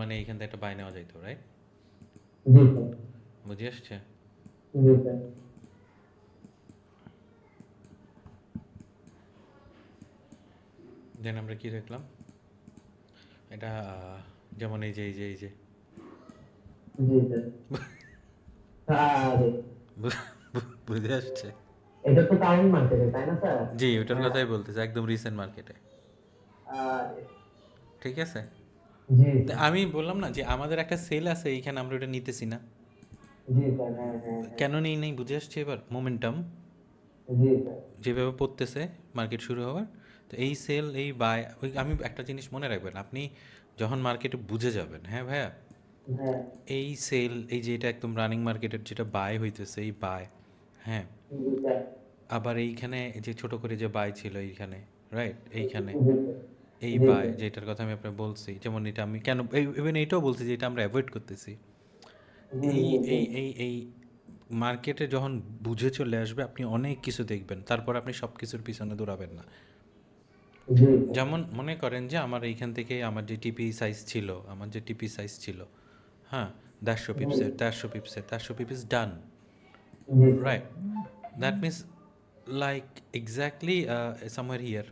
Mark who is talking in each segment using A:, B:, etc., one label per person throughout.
A: মানে এইখান থেকে একটা বাই নেওয়া যাইতো, রাইট?
B: জি স্যার।
A: বুঝে আসছে?
B: জি স্যার।
A: দেন আমরা কি দেখলাম, এটা যেমন এই যে
B: জি স্যার। আরে
A: বুঝে আসছে?
B: এটা তো কারেন্ট মার্কেটে, তাই না স্যার?
A: জি, ওটার কথাই বলতেছে, একদম রিসেন্ট মার্কেটে।
B: আরে
A: ঠিক আছে,
B: জি
A: তা
B: স্যার।
A: আমি বললাম না যে আমাদের একটা সেল আছে এইখানে, আমরা ওটা নিতেছি না।
B: জি স্যার। হ্যাঁ হ্যাঁ হ্যাঁ।
A: কেন নেই নেই বুঝে আসছে এবার? মোমেন্টাম
B: জি স্যার।
A: যেভাবে পড়তেছে মার্কেট শুরু হওয়ার, তো এই সেল এই বাই, ওই আমি একটা জিনিস মনে রাখবেন, আপনি যখন মার্কেটে বুঝে যাবেন, হ্যাঁ ভাইয়া,
B: হ্যাঁ।
A: এই সেল এই যে এটা একদম রানিং মার্কেটের যেটা বাই হইতেছে, এই বাই, হ্যাঁ,
B: জি স্যার।
A: আবার এইখানে যে ছোট করে যে বাই ছিল এইখানে, রাইট, এইখানে
B: জি স্যার।
A: এই
B: জি
A: বাই
B: স্যার।
A: যেটার কথা আমি আপনাকে বলছি, যেমন এটা আমি কেন ইভেন এইটাও বলছি যে এটা আমরা অ্যাভয়েড করতেছি।
B: হুম
A: এই
B: হুম
A: এই
B: হুম।
A: এই এই মার্কেটে যখন বুঝে চলে আসবে, আপনি অনেক কিছু দেখবেন, তারপর আপনি সব কিছুর পিছনে দৌড়াবেন না।
B: জি স্যার।
A: যেমন মনে করেন যে আমার এইখান থেকে আমার যে টিপি সাইজ ছিল, হ্যাঁ, 150 পিপসের done,
B: ji sir.
A: Right, that means like exactly somewhere here,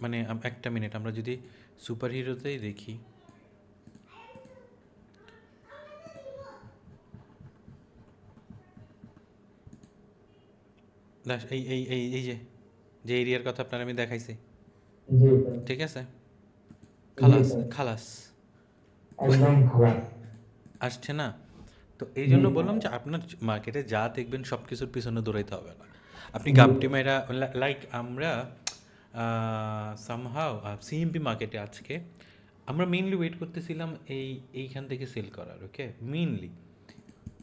A: মানে একটা মিনিট, আমরা যদি সুপার হিরোতেই দেখি, এই যে যে এরিয়ার কথা আপনার আমি দেখাইছি,
B: জি স্যার।
A: ঠিক আছে,
B: জি
A: খালাস
B: স্যার।
A: খালাস
B: একদম খালাস।
A: আসছে না? তো এই
B: জি
A: জন্য
B: স্যার।
A: বললাম যে আপনার মার্কেটে যা দেখবেন সব কিছুর পিছনে দৌড়াইতে হবে না। আপনি
B: জি
A: গাপটি
B: স্যার।
A: মাইরা, লাইক আমরা সামহাও সিএমপি মার্কেটে আজকে আমরা মেইনলি ওয়েট করতেছিলাম এইখান থেকে সেল করার, ওকে, মেইনলি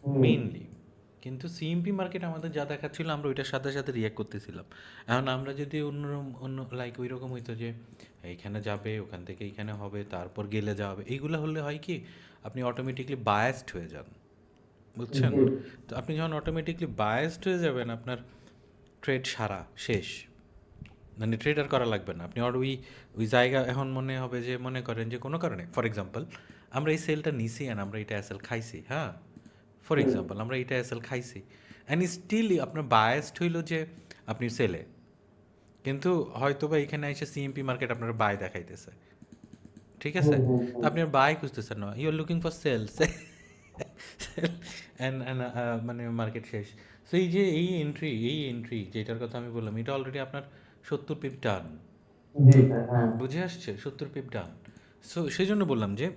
B: হুম।
A: মেইনলি কিন্তু সিএমপি মার্কেট আমাদের যা দেখাচ্ছিল আমরা ওইটার সাথে সাথে রিয়াক্ট করতেছিলাম। এখন আমরা যদি অন্য লাইক ওই রকম হইতো যে এইখানে যাবে, ওখান থেকে এইখানে হবে, তারপর গেলে যাওয়া হবে, এইগুলো হলে হয় কি, আপনি অটোমেটিকলি বায়াসড হয়ে যান, বুঝছেন?
B: জি।
A: তো আপনি যখন অটোমেটিকলি বায়াসড হয়ে যাবেন, আপনার ট্রেড সারা শেষ, মানে ট্রেড আর করা লাগবে না। আপনি আর ওই ওই জায়গা এখন মনে হবে যে, মনে করেন যে কোনো কারণে, ফর এক্সাম্পল আমরা এই সেলটা নিছি অ্যান্ড আমরা এটা এসএল খাইছি, হ্যাঁ, ফর
B: হুম।
A: এক্সাম্পল আমরা এটা এসএল খাইছি অ্যান্ড স্টিল আপনার বায়াসড হইল যে আপনি সেলে, কিন্তু হয়তো বা এখানে এসে সিএমপি মার্কেট আপনার বাই দেখাইতেছে, ঠিক আছে,
B: হুম হুম
A: তো
B: হুম।
A: আপনি আর বাই খুঁজতেছেন না, you are looking for sales and মানে মার্কেট শেষ। সো এই যে এই এন্ট্রি যেটার কথা আমি বললাম, এটা অলরেডি আপনার 70 পিপ ডান,
B: জি স্যার। হ্যাঁ।
A: বুঝে আসছে? 70 পিপ ডান। সো সেই জন্য বললাম যে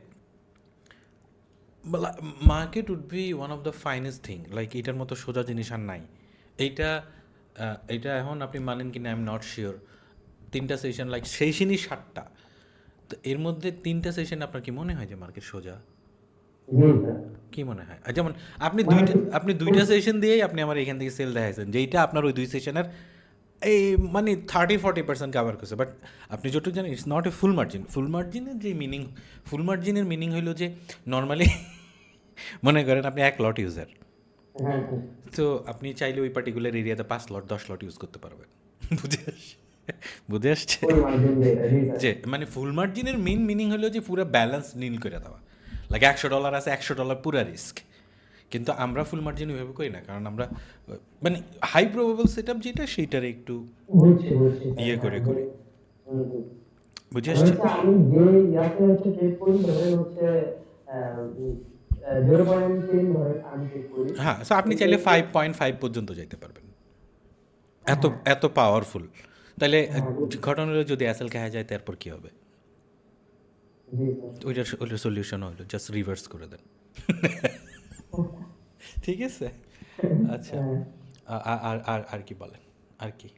A: market would be one of the finest thing, like এটার মতো সোজা জিনিস আর নাই। এইটা এটা এখন আপনি মানেন কি না, আই এম নট শিওর। 3টা সেশন, লাইক সেশনই 7টা, তো এর মধ্যে 3টা সেশন আপনার কি মনে হয় যে মার্কেট সোজা?
B: জি স্যার।
A: কি মনে হয়? যেমন আপনি
B: মানে
A: দুইটা আপনি দুইটা সেশন দিয়েই আপনি আমার এখান থেকে সেল দেখাইছেন, যেইটা আপনার ওই 2 সেশনের এই মানে 30-40% কাভার করছে। বাট আপনি যতটুকু জানেন, it's not a full margin. Full মার্জিনের মিনিং হইল যে নরমালি মনে করেন আপনি 1 লট ইউজার,
B: হ্যাঁ হ্যাঁ।
A: তো আপনি চাইলে ওই পার্টিকুলার এরিয়াতে 5 লট 10 লট ইউজ করতে পারবেন। বুঝে আসছে? বুঝে আসছে?
B: ফুল মার্জিন যেটা, জি স্যার।
A: যে মানে ফুল মার্জিনের মেইন মিনিং হলো যে পুরো ব্যালেন্স নীল করে দেওয়া, লাইক $100 আছে, $100 পুরা রিস্ক। কিন্তু আমরা ফুল মার্জিন ওইভাবে করি না, কারণ আমরা মানে হাই প্রবাবল সেট আপ যেটা সেইটার একটু
B: বুঝছি বুঝছি স্যার।
A: ইয়ে
B: হ্যাঁ
A: করে
B: যে
A: করি।
B: হুম হুম।
A: বুঝে
B: মানে
A: আসছে?
B: হচ্ছে আমি যে ইয়াতে হচ্ছে ট্রেড করি, ধরেন হচ্ছে 0.10 ধরেন আমি ট্রেড করি।
A: হ্যাঁ, সো আপনি চাইলে
B: সেক্ষেত্রে
A: 5.5 পর্যন্ত যাইতে পারবেন, এত
B: হ্যাঁ
A: এত পাওয়ারফুল। তাহলে
B: হ্যাঁ
A: ঘটনা হলো যদি অ্যাসেল খেয়া যায় তারপর কী হবে?
B: জি স্যার।
A: ওইটার সলিউশন হলো জাস্ট রিভার্স করে দেন। ঠিক আছে? আচ্ছা,
B: হ্যাঁ।
A: আর আর আর আর কি বলেন? আর কি?